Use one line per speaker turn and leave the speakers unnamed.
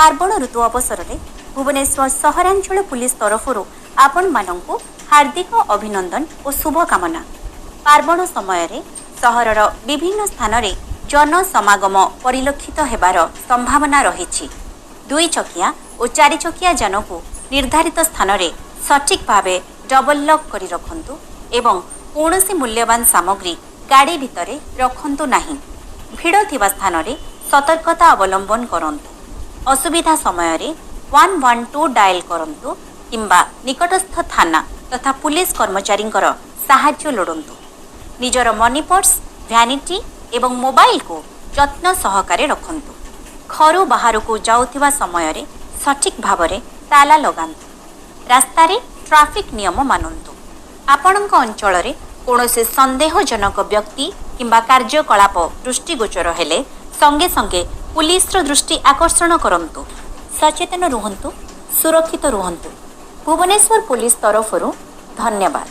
पार्वण ऋतु अवसर में भुवनेश्वर सहरांचल पुलिस तरफ आपण मानंकु हार्दिक अभिनंदन और शुभकामना। पार्वण समय सहरर विभिन्न स्थान रे जन समागम परिलक्षित हेबार संभावना रही। दुई चकिया और चारि चकिया जान को निर्धारित स्थान रे सठिक भावे डबल लॉक करी रखंतु एवं कौनसी मूल्यवान सामग्री गाड़ी भितरे रखंतु नाही। भिड़ थिबा स्थान रे सतर्कता अवलंबन करंतु। असुविधा समय रे 112 डायल करंतु किंबा निकटस्थ थाना तथा पुलिस कर्मचारी साहाय्य लोड़ंतु। निजर मनी पर्स भ्यानिटी एवं मोबाइल को जत्न सहकारे रखंतु। घर बाहर को जाउथिबा समय रे सठिक भावरे ताला लगांतु। रास्ता रे ट्रैफिक नियम मानंतु। आपणक अंचल रे कौनसी संदेहजनक व्यक्ति किंबा कार्यकलाप दृष्टिगोचर हेले संगे संगे पुलिस दृष्टि आकर्षण करंतु। सचेतन रुहंतु, सुरक्षित रुहंतु। भुवनेश्वर पुलिस तरफरु धन्यवाद।